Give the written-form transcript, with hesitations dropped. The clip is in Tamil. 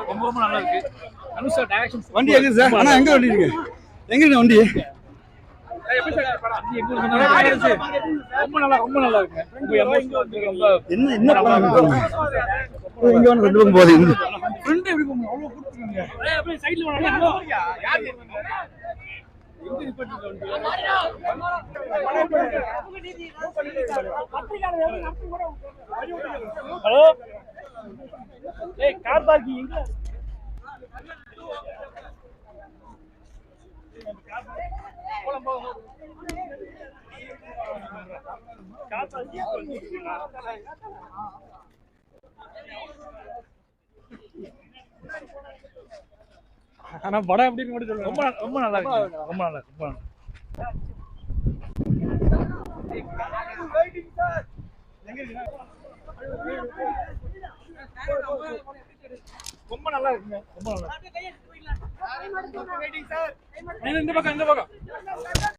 ரொம்ப நல்லா இருக்கு. அனுஷா டைரக்ஷன் வண்டி எங்க சார்? அண்ணா எங்க வண்டி இருக்கு? எங்க இருக்கு வண்டி? ரொம்ப நல்லா இருக்கு. என்ன என்ன இங்க வந்து ரெண்டு பக்கம் போகுது. ஃப்ரண்ட் எப்படி போங்க? அவ்வளவு கூட்டிருக்காங்க. அப்படியே சைடுல வாங்க. யார் எங்க நிப்பட்டிங்க வந்து? ஹலோ. ஏய் கார் பார்க்கிங் எங்க? போலாம் போலாம். Car parking. ஆனா படம் எப்படி மட்டும் சொல்லுங்க. ரொம்ப ரொம்ப நல்லா இருக்கு. ரொம்ப நல்லா ரொம்ப ரொம்ப நல்லா இருக்குங்க. ரொம்ப நல்லா. இந்த பக்கம் இந்த பக்கம்